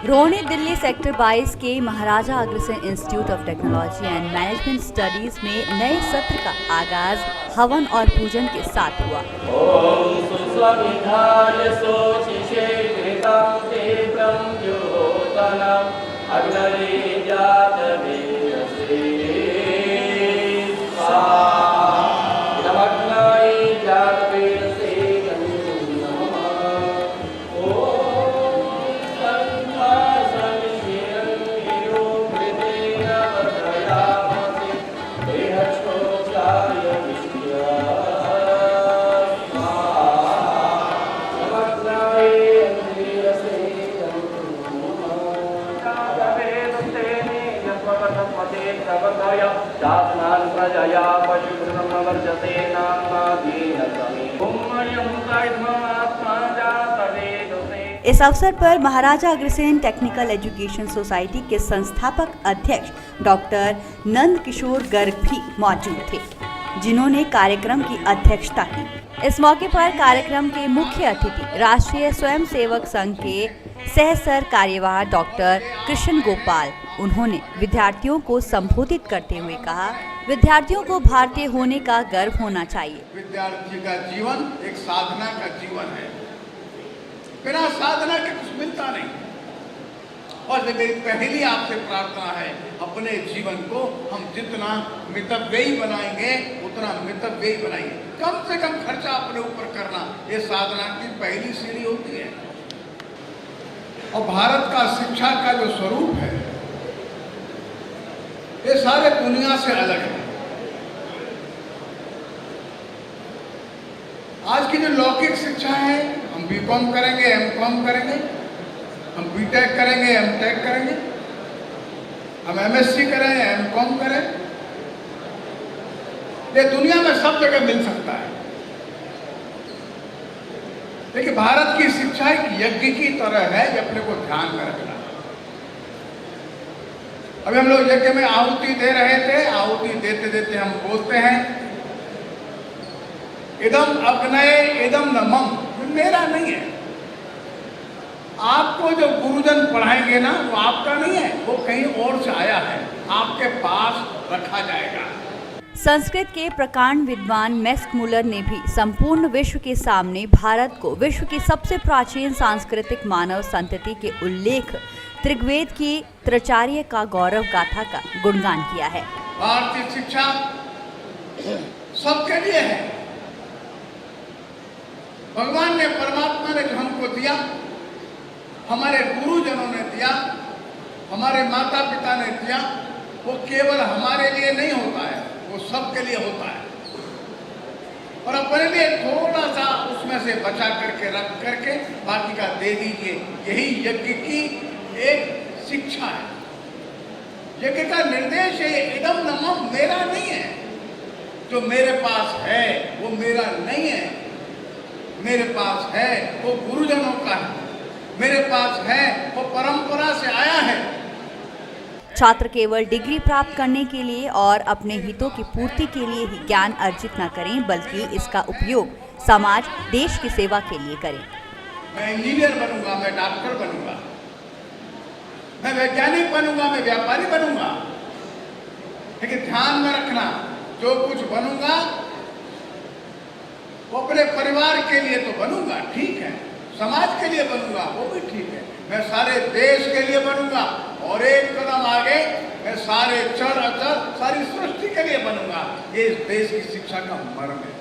Rohini Delhi sector 22 के Maharaja Agrasen institute of technology and management studies में नए सत्र का आगाज हवन और पूजन के साथ हुआ। इस अवसर पर Maharaja Agrasen technical education society के संस्थापक अध्यक्ष डॉक्टर नंद किशोर गर्ग भी मौजूद थे, जिन्होंने कार्यक्रम की अध्यक्षता की। इस मौके पर कार्यक्रम के मुख्य अतिथि राष्ट्रीय स्वयंसेवक संघ के सह कार्यवाह डॉक्टर कृष्ण गोपाल। उन्होंने विद्यार्थियों को संबोधित करते हुए कहा, विद्यार्थियों को भारतीय होने का गर्व होना चाहिए। विद्यार्थी का जीवन एक साधना का जीवन है, बिना साधना के कुछ मिलता नहीं। और मेरी पहली आपसे प्रार्थना है, अपने जीवन को हम जितना मितव्ययी बनाएंगे उतना मितव्ययी बनाएंगे। कम से कम खर्चा अपने ऊपर करना, ये साधना की पहली सीढ़ी होती है। और भारत का शिक्षा का जो स्वरूप है, ये सारे दुनिया से अलग है। आज की जो लौकिक शिक्षा है, हम बीकॉम करेंगे, एमकॉम करेंगे, हम बीटेक करेंगे, एमटेक करेंगे, हम एमएससी करें, एमकॉम करें, ये दुनिया में सब जगह मिल सकता है। लेकिन भारत की शिक्षा एक यज्ञ की तरह है, ये अपने को ध्यान में रखना। अभी हम लोग यज्ञ में आहुति दे रहे थे, आहुति देते देते हम बोलते हैं, इदम अग्नये इदम नमम, मेरा नहीं है। आपको जो गुरुजन पढ़ाएंगे ना, वो आपका नहीं है, वो कहीं और से आया है, आपके पास रखा जाएगा। संस्कृत के प्रकांड विद्वान मैक्समुलर ने भी संपूर्ण विश्व के सामने भारत को विश्व की सबसे प्राचीन सांस्कृतिक मानव संतति के उल्लेख त्रिवेद की त्रचार्य का गौरव गाथा का गुणगान किया है। भारतीय शिक्षा सबके लिए है। भगवान ने, परमात्मा ने जो हमको दिया, हमारे गुरुजनों ने दिया, हमारे माता पिता ने दिया, वो केवल हमारे लिए नहीं होता है, वो सबके लिए होता है। और अपने लिए थोड़ा सा उसमें से बचा करके रख करके बाकी का दे दीजिए। यही यज्ञ की एक शिक्षा है। यज्ञ का निर्देश है, इदम नमम, मेरा नहीं है। जो मेरे पास है वो मेरा नहीं है, मेरे पास है वो गुरुजनों का है, मेरे पास है वो परंपरा से आया है। छात्र केवल डिग्री प्राप्त करने के लिए और अपने हितों की पूर्ति के लिए ही ज्ञान अर्जित न करें, बल्कि इसका उपयोग समाज, देश की सेवा के लिए करें। मैं इंजीनियर बनूंगा, मैं डॉक्टर बनूंगा, मैं वैज्ञानिक बनूंगा, मैं व्यापारी बनूंगा, लेकिन ध्यान में रखना, जो कुछ बनूंगा वो अपने परिवार के लिए तो बनूंगा, ठीक है, समाज के लिए बनूंगा, वो भी ठीक है, मैं सारे देश के लिए बनूंगा, और एक कदम आगे मैं सारे चर अचर, सारी सृष्टि के लिए बनूंगा। ये इस देश की शिक्षा का मर्म है।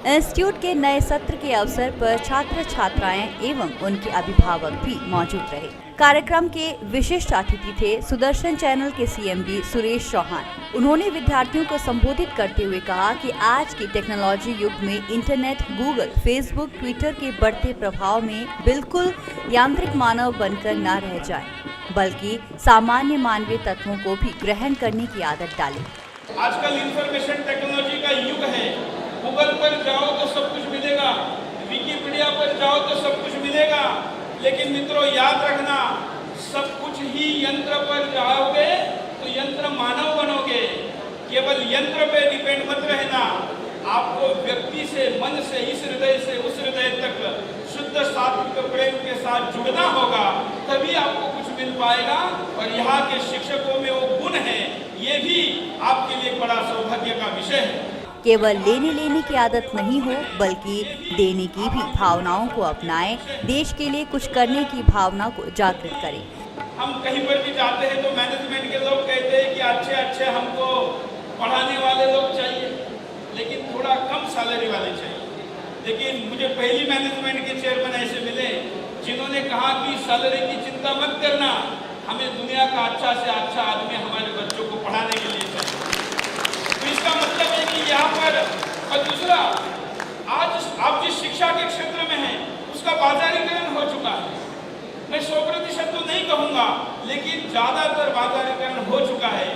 इंस्टीट्यूट के नए सत्र के अवसर पर छात्र छात्राएं एवं उनके अभिभावक भी मौजूद रहे। कार्यक्रम के विशिष्ट अतिथि थे सुदर्शन चैनल के सीएमडी सुरेश चौहान। उन्होंने विद्यार्थियों को संबोधित करते हुए कहा कि आज की टेक्नोलॉजी युग में इंटरनेट, गूगल, फेसबुक, ट्विटर के बढ़ते प्रभाव में बिल्कुल यांत्रिक मानव बनकर न रह जाए, बल्कि सामान्य मानवीय तत्वों को भी ग्रहण करने की आदत डालें। आजकल इंफॉर्मेशन टेक्नोलॉजी का युग है। गूगल पर जाओ तो सब कुछ मिलेगा, विकिपीडिया पर जाओ तो सब कुछ मिलेगा, लेकिन मित्रों याद रखना, सब कुछ ही यंत्र पर जाओगे तो यंत्र मानव बनोगे। केवल यंत्र पे डिपेंड मत रहना, आपको व्यक्ति से, मन से, इस हृदय से उस हृदय तक शुद्ध सात्विक प्रेम के साथ जुड़ना होगा, तभी आपको कुछ मिल पाएगा और यहाँ के शिक्षकों में वो गुण है, ये भी आपके लिए बड़ा सौभाग्य का विषय है। केवल लेने लेने की आदत नहीं हो बल्कि देने की भी भावनाओं को अपनाएं, देश के लिए कुछ करने की भावना को जागृत करें। हम कहीं पर भी जाते हैं तो मैनेजमेंट के लोग कहते हैं कि अच्छे अच्छे हमको पढ़ाने वाले लोग चाहिए, लेकिन थोड़ा कम सैलरी वाले चाहिए। लेकिन मुझे पहली मैनेजमेंट के चेयरमैन ऐसे मिले जिन्होंने कहा कि सैलरी की चिंता मत करना, हमें दुनिया का अच्छा से अच्छा आदमी हमारे बच्चों को पढ़ाने के लिए चाहिए। तो इसका मतलब है कि यहाँ पर, और दूसरा, आज आप जिस शिक्षा के क्षेत्र में हैं उसका बाजारीकरण हो चुका है। मैं 100% तो नहीं कहूँगा, लेकिन ज़्यादातर बाजारीकरण हो चुका है।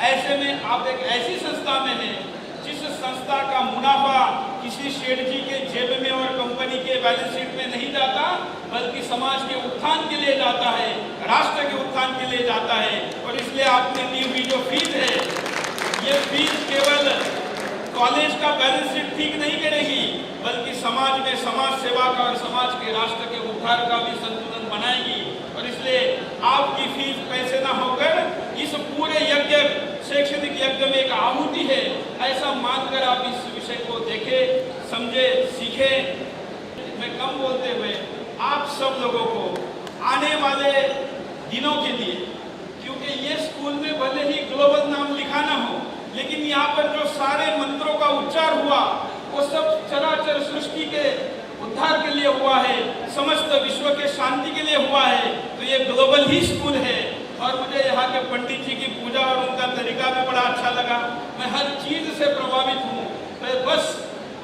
ऐसे में आप एक ऐसी संस्था में हैं जिस संस्था का मुनाफा किसी शेठ जी के जेब में और कंपनी के बैलेंस शीट में नहीं जाता, बल्कि समाज के उत्थान के लिए जाता है, राष्ट्र के उत्थान के लिए जाता है। और इसलिए आपने दी हुई जो फीस है, ये फीस केवल कॉलेज का बैलेंस शीट ठीक नहीं करेगी, बल्कि समाज में समाज सेवा का और समाज के राष्ट्र के उद्धार का भी संतुलन बनाएगी। और इसलिए आपकी फीस पैसे ना होकर इस पूरे यज्ञ, शैक्षणिक यज्ञ में एक आहुति है, ऐसा मानकर आप इस विषय को देखें, समझे, सीखें। मैं कम बोलते हुए आप सब लोगों को आने वाले दिनों के लिए, क्योंकि ये स्कूल में भले ही ग्लोबल नाम लिखा ना हो, लेकिन यहाँ पर जो सारे मंत्रों का उच्चार हुआ वो सब चराचर सृष्टि के उद्धार के लिए हुआ है, समस्त विश्व के शांति के लिए हुआ है। तो ये ग्लोबल ही स्कूल है। और मुझे यहाँ के पंडित जी की पूजा और उनका तरीका भी बड़ा अच्छा लगा। मैं हर चीज से प्रभावित हूँ। मैं बस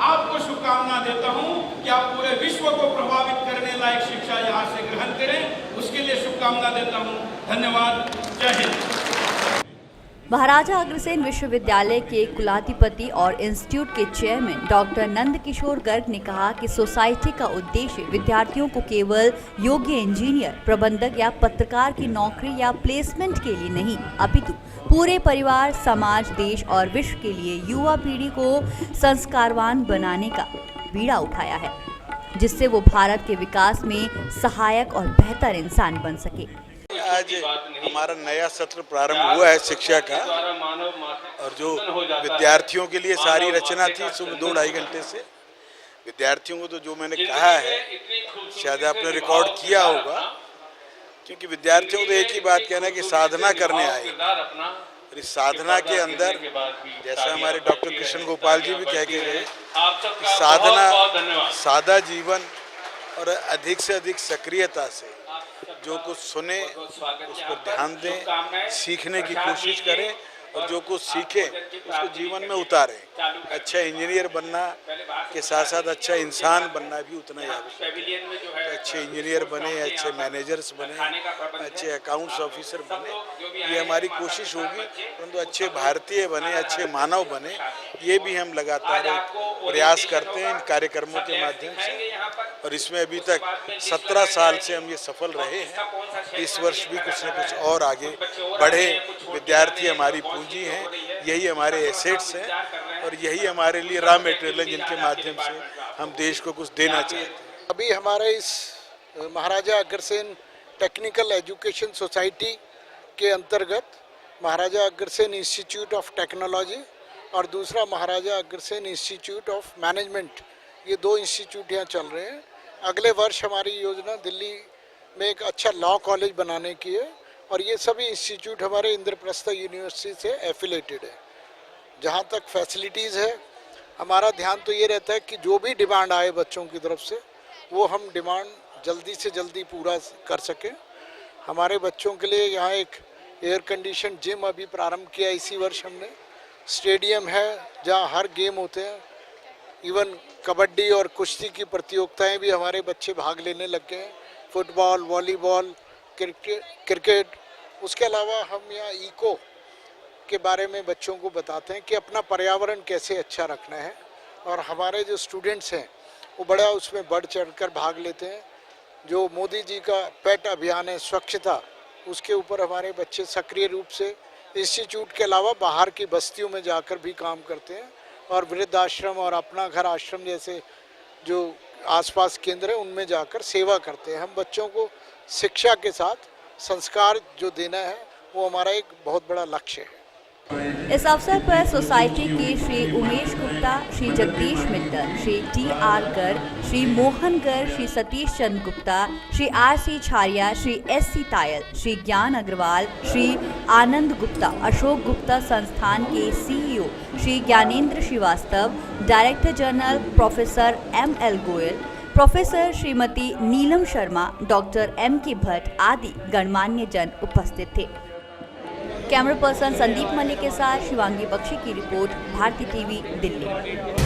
आपको शुभकामना देता हूँ कि आप पूरे विश्व को प्रभावित करने लायक शिक्षा यहाँ से ग्रहण करें, उसके लिए शुभकामना देता हूँ। धन्यवाद। जय हिंद। महाराजा अग्रसेन विश्वविद्यालय के कुलाधिपति और इंस्टीट्यूट के चेयरमैन डॉक्टर नंद किशोर गर्ग ने कहा कि सोसाइटी का उद्देश्य विद्यार्थियों को केवल योग्य इंजीनियर, प्रबंधक या पत्रकार की नौकरी या प्लेसमेंट के लिए नहीं, अपितु पूरे परिवार, समाज, देश और विश्व के लिए युवा पीढ़ी को संस्कारवान बनाने का बीड़ा उठाया है, जिससे वो भारत के विकास में सहायक और बेहतर इंसान बन सके। आज हमारा नया सत्र प्रारंभ हुआ है शिक्षा का, और जो विद्यार्थियों के लिए सारी रचना थी सुबह 2-2.5 घंटे से। विद्यार्थियों को तो जो मैंने कहा है शायद आपने रिकॉर्ड किया होगा, क्योंकि विद्यार्थियों को तो एक ही बात कहना है कि साधना करने आए। और इस साधना के अंदर, जैसा हमारे डॉक्टर कृष्ण गोपाल जी भी कह के गए, साधना, सादा जीवन और अधिक से अधिक सक्रियता से जो कुछ सुने उस पर ध्यान दें, सीखने की कोशिश करें, और जो कुछ सीखें उसको जीवन में उतारें। अच्छा इंजीनियर बनना के साथ साथ अच्छा इंसान बनना भी उतना ही आवश्यक है। तो अच्छे इंजीनियर बने, अच्छे मैनेजर्स बने, अच्छे अकाउंट्स ऑफिसर बने, ये हमारी कोशिश होगी। परंतु अच्छे भारतीय बने, अच्छे मानव बने, ये भी हम लगातार प्रयास करते हैं इन कार्यक्रमों के माध्यम से। और इसमें अभी तक 17 साल से हम ये सफल रहे हैं। इस वर्ष भी कुछ न कुछ और आगे बढ़े। विद्यार्थी हमारी पूंजी हैं, यही हमारे एसेट्स हैं, और यही हमारे लिए रॉ मटेरियल है जिनके माध्यम से हम देश को कुछ देना चाहते हैं। अभी हमारे इस Maharaja Agrasen technical education society के अंतर्गत महाराजा अग्रसेन इंस्टीट्यूट ऑफ टेक्नोलॉजी और दूसरा महाराजा अग्रसेन इंस्टीट्यूट ऑफ मैनेजमेंट, ये 2 इंस्टीट्यूट यहाँ चल रहे हैं। अगले वर्ष हमारी योजना दिल्ली में एक अच्छा लॉ कॉलेज बनाने की है, और ये सभी इंस्टीट्यूट हमारे इंद्रप्रस्थ यूनिवर्सिटी से एफिलेटेड है। जहाँ तक फैसिलिटीज़ है, हमारा ध्यान तो ये रहता है कि जो भी डिमांड आए बच्चों की तरफ से, वो हम डिमांड जल्दी से जल्दी पूरा कर सकें। हमारे बच्चों के लिए यहाँ एक एयर कंडीशन जिम अभी प्रारंभ किया इसी वर्ष हमने। स्टेडियम है जहाँ हर गेम होते हैं, इवन कबड्डी और कुश्ती की प्रतियोगिताएं भी हमारे बच्चे भाग लेने लग गए हैं, फुटबॉल, वॉलीबॉल, क्रिकेट। उसके अलावा हम यहाँ इको के बारे में बच्चों को बताते हैं कि अपना पर्यावरण कैसे अच्छा रखना है, और हमारे जो स्टूडेंट्स हैं वो बड़ा उसमें बढ़ चढ़कर भाग लेते हैं। जो मोदी जी का पेट अभियान है स्वच्छता, उसके ऊपर हमारे बच्चे सक्रिय रूप से इंस्टीट्यूट के अलावा बाहर की बस्तियों में जाकर भी काम करते हैं, और वृद्धाश्रम और अपना घर आश्रम जैसे जो आसपास केंद्र है उनमें जाकर सेवा करते हैं। हम बच्चों को शिक्षा के साथ संस्कार जो देना है वो हमारा एक बहुत बड़ा लक्ष्य है। इस अवसर पर सोसाइटी के श्री उमेश गुप्ता, श्री जगदीश मित्तल, श्री टी.आर. गर्ग, श्री मोहन गर्ग, श्री सतीश चंद्र गुप्ता, श्री आर.सी. छारिया, श्री एस.सी. तायल, श्री ज्ञान अग्रवाल, श्री आनंद गुप्ता, अशोक गुप्ता संस्थान के CEO Shri Gyanendra Srivastava, director general professor M.L. Goyal, professor Shrimati Neelam Sharma, doctor M.K. Bhatt आदि गणमान्य जन उपस्थित थे। कैमरा पर्सन संदीप मलिक के साथ शिवांगी बख्शी की रिपोर्ट, भारती टीवी, दिल्ली।